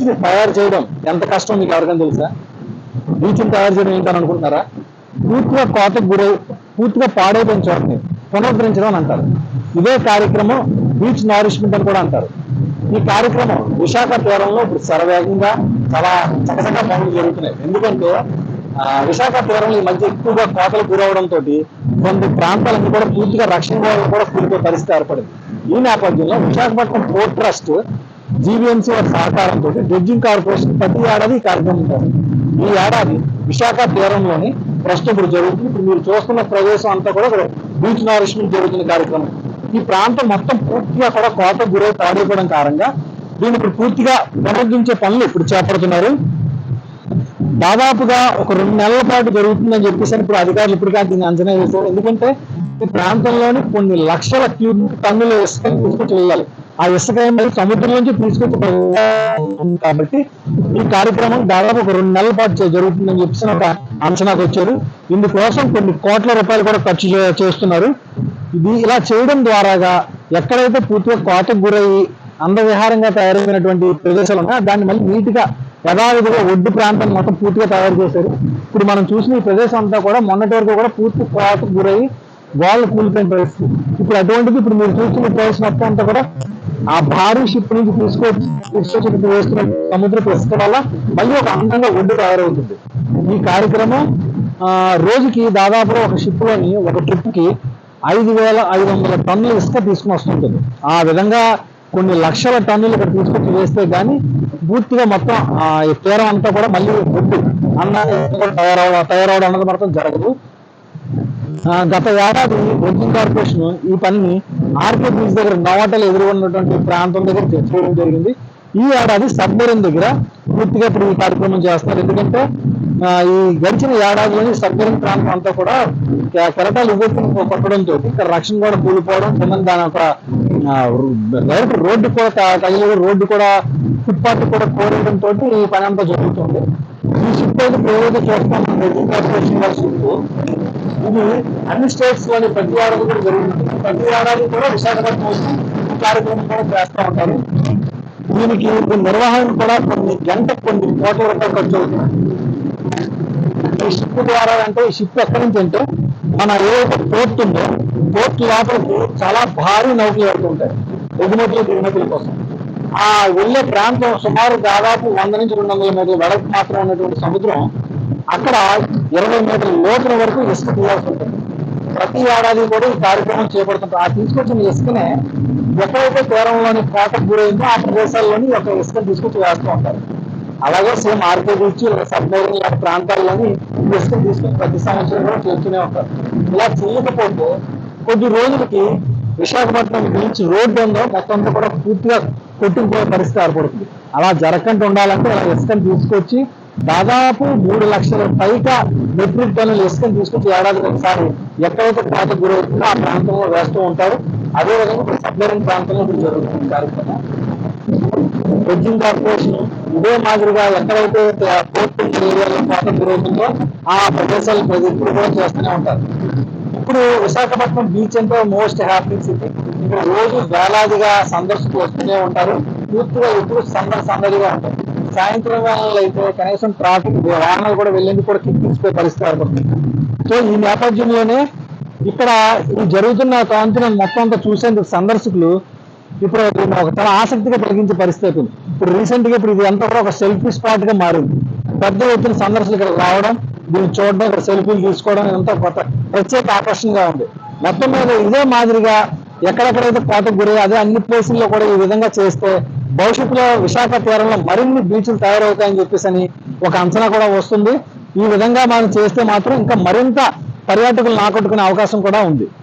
ని తయారు చేయడం ఎంత కష్టం మీకు ఎవరికైనా తెలుసా? బీచ్ ని తయారు చేయడం ఏంటని అనుకుంటున్నారా? పూర్తిగా కోతకు గురై పూర్తిగా పాడైపోయిన చోటని పునరుద్ధరించడం అని అంటారు. ఇదే కార్యక్రమం బీచ్ నారిష్మెంట్ అని కూడా అంటారు. ఈ కార్యక్రమం విశాఖ తీరంలో ఇప్పుడు శరవేగంగా చాలా చక్కచక్క పనులు జరుగుతున్నాయి. ఎందుకంటే విశాఖ తీరంలో ఈ మధ్య ఎక్కువగా కోతలు గురవడంతో కొన్ని ప్రాంతాలన్నీ కూడా పూర్తిగా రక్షణ కూడా కూలిపోయే పరిస్థితి ఏర్పడింది. ఈ నేపథ్యంలో విశాఖపట్నం పోర్ట్ ట్రస్ట్ జీవీఎంసీ వారి సహకారంతో డ్రెడ్జింగ్ కార్పొరేషన్ ప్రతి ఏడాది ఈ కార్యక్రమం ఉంటుంది. ఈ ఏడాది విశాఖ తీరంలోని ప్రస్తుతం ఇప్పుడు జరుగుతుంది. ఇప్పుడు మీరు చూస్తున్న ప్రదేశం అంతా కూడా బీచ్ నారిష్మెంట్ జరుగుతున్న కార్యక్రమం. ఈ ప్రాంతం మొత్తం పూర్తిగా కూడా కోత గురై పాడైపోవడం కారణంగా దీన్ని ఇప్పుడు పూర్తిగా పునరుద్ధరించే పనులు ఇప్పుడు చేపడుతున్నారు. దాదాపుగా ఒక 2 నెలల పాటు జరుగుతుందని చెప్పేసి ఇప్పుడు అధికారులు ఇప్పటికే దీన్ని అంచనా వేశారు. ఎందుకంటే ఈ ప్రాంతంలోని కొన్ని లక్షల క్యూబిక్ టన్నుల ఇసుక తీసుకొచ్చి వెళ్ళాలి. ఆ ఇసుక సముద్రం నుంచి తీసుకొచ్చి కాబట్టి ఈ కార్యక్రమం దాదాపు ఒక 2 నెలల పాటు జరుగుతుందని చెప్పేసి ఒక అంచనాకు వచ్చారు. ఇందుకోసం కొన్ని కోట్ల రూపాయలు కూడా ఖర్చు చేస్తున్నారు. ఇది ఇలా చేయడం ద్వారాగా ఎక్కడైతే పూర్తిగా కోతకు గురయ్యి అందవిహారంగా తయారైనటువంటి ప్రదేశాలు ఉన్నాయో దాన్ని మళ్ళీ నీట్గా యథావిధిగా ఒడ్డు ప్రాంతాన్ని మొత్తం పూర్తిగా తయారు చేశారు. ఇప్పుడు మనం చూసిన ఈ ప్రదేశం అంతా కూడా మొన్నటి వరకు కూడా పూర్తి కోతకు గురయ్యి గోళ్ళు కూలిపోయిన పరిస్థితి. ఇప్పుడు అటువంటిది ఇప్పుడు మీరు చూస్తున్న ప్రదేశం మొత్తం అంతా కూడా ఆ భారీ షిప్ నుంచి తీసుకొచ్చి వేస్తున్న సముద్రపు ఇసుక వల్ల మళ్ళీ ఒక అందంగా ఒడ్డు తయారవుతుంది. ఈ కార్యక్రమం రోజుకి దాదాపుగా ఒక షిప్ లోని ఒక ట్రిప్ కి 5,500 టన్నుల ఇసుక తీసుకుని వస్తుంటుంది. ఆ విధంగా కొన్ని లక్షల టన్నులు ఇక్కడ తీసుకొచ్చి వేస్తే కానీ పూర్తిగా మొత్తం ఈ తీరం అంతా కూడా మళ్ళీ ఒడ్డు తయారవడం అన్నది మాత్రం జరగదు. గత ఏడాది డ్రెడ్జింగ్ కార్పొరేషన్ ఈ పనిని ఆర్కే బీచ్ దగ్గర నవాటలు ఎదురున్నటువంటి ప్రాంతం దగ్గర చేయడం జరిగింది. ఈ ఏడాది సబ్మెరీన్ దగ్గర పూర్తిగా ఇప్పుడు ఈ కార్యక్రమం చేస్తున్నారు. ఎందుకంటే ఈ గడిచిన ఏడాదిలోని సబ్మెరీన్ ప్రాంతం అంతా కూడా కెరటాలు ఉవ్వెత్తున కొట్టడంతో ఇక్కడ రక్షణ కూడా కూలిపోవడం, దాని ఒక డైరెక్ట్ రోడ్డు కూడా తగిలి రోడ్డు కూడా ఫుట్పాత్ కూడా కోరడంతో ఈ పని అంతా జరుగుతుంది. ఈ షిప్ అయితే ఏదైతే చూస్తాం డ్రెడ్జింగ్ కార్పొరేషన్ వారి షిప్ ఇది అన్ని స్టేట్స్ లోని ప్రతి ఏడాది కూడా జరుగుతుంది. ప్రతి ఏడాది కూడా విశాఖపట్నం ఈ కార్యక్రమం కూడా చేస్తూ ఉంటారు. దీనికి నిర్వహణ కూడా కొన్ని కోట్ల రూపాయలు ఖర్చు అవుతుంది. ఈ షిప్ ద్వారా అంటే ఈ షిప్ ఎక్కడి నుంచి అంటే మన ఏదైతే పోర్ట్ ఉందో పోర్ట్ లోపలికి చాలా భారీ నౌకలు వెళ్తుంటాయి దిగుమతుల కోసం. ఆ వెళ్ళే ప్రాంతం సుమారు దాదాపు 100 నుంచి 200 మీటర్ల వెడల్పు మాత్రం ఉన్నటువంటి సముద్రం అక్కడ 20 మీటర్ల లోతుల వరకు ఇసుక తీయాల్సి ఉంటుంది. ప్రతి ఏడాది కూడా ఈ కార్యక్రమం చేపడుతుంటారు. ఆ తీసుకొచ్చిన ఇసుకనే ఎక్కడైతే తీరంలోని కోతకు గురైందో ఆ ప్రదేశాల్లోని ఒక ఇసుకను తీసుకొచ్చి వేస్తూ ఉంటారు. అలాగే సేమ్ ఆర్కే బీచ్ సబ్మెరీన్ లాంటి ప్రాంతాల్లోని ఇసుకను తీసుకొని ప్రతి సంవత్సరం కూడా చేస్తూనే ఉంటారు. ఇలా చేయకపోతే కొద్ది రోజులకి విశాఖపట్నం బీచ్ రోడ్డు ఉందో మొత్తం అంతా కూడా పూర్తిగా కొట్టుకుపోయే పరిస్థితి ఏర్పడుతుంది. అలా జరగకుండా ఉండాలంటే ఇలా ఇసుకను తీసుకొచ్చి దాదాపు 3 లక్షల పైగా మెట్రిక్ టన్నుల ఇసుకను తీసుకొచ్చి ఏడాదికి ఒకసారి ఎక్కడైతే కోతకు గురవుతుందో ఆ ప్రాంతంలో వేస్తూ ఉంటారు. అదేవిధంగా ఇప్పుడు సబ్మెరీన్ ప్రాంతంలో ఇప్పుడు జరుగుతుంది కార్యక్రమం. డ్రెడ్జింగ్ కార్పొరేషన్ ఇదే మాదిరిగా ఎక్కడైతే పోర్ట్ ఏరియాలో కోతకు గురవుతుందో ఆ ప్రదేశాలు ఇప్పుడు కూడా చేస్తూనే ఉంటారు. ఇప్పుడు విశాఖపట్నం బీచ్ అంటే మోస్ట్ హ్యాపీ సిటీ. ఇక్కడ రోజు వేలాదిగా సందర్శకులు వస్తూనే ఉంటారు. పూర్తిగా ఎప్పుడు సందడిగా ఉంటారు. సాయంత్రం వేళల్లో అయితే కనీసం ట్రాఫిక్ వాహనాలు కూడా వెళ్ళేందుకు కూడా కిక్కించిపోయే పరిస్థితి ఏర్పడుతుంది. సో ఈ నేపథ్యంలోనే ఇక్కడ ఈ జరుగుతున్న కాంతిని మొత్తం అంతా చూసేందుకు సందర్శకులు ఇప్పుడు ఒక చాలా ఆసక్తిగా కలిగించే పరిస్థితి అవుతుంది. ఇప్పుడు రీసెంట్ గా ఇప్పుడు ఇది అంతా కూడా ఒక సెల్ఫీ స్పాట్ గా మారింది. పెద్ద ఎత్తున సందర్శకులు ఇక్కడ రావడం, దీన్ని చూడడం, ఇక్కడ సెల్ఫీలు తీసుకోవడం ఇదంతా కొత్త ప్రత్యేక ఆకర్షణగా ఉంది. మొత్తం మీద ఇదే మాదిరిగా ఎక్కడెక్కడైతే కోతకు గురై అదే అన్ని ప్లేసుల్లో కూడా ఈ విధంగా చేస్తే భవిష్యత్తులో విశాఖ తీరంలో మరిన్ని బీచ్లు తయారవుతాయని చెప్పేసి ఒక అంచనా కూడా వస్తుంది. ఈ విధంగా మనం చేస్తే మాత్రం ఇంకా మరింత పర్యాటకులను ఆకట్టుకునే అవకాశం కూడా ఉంది.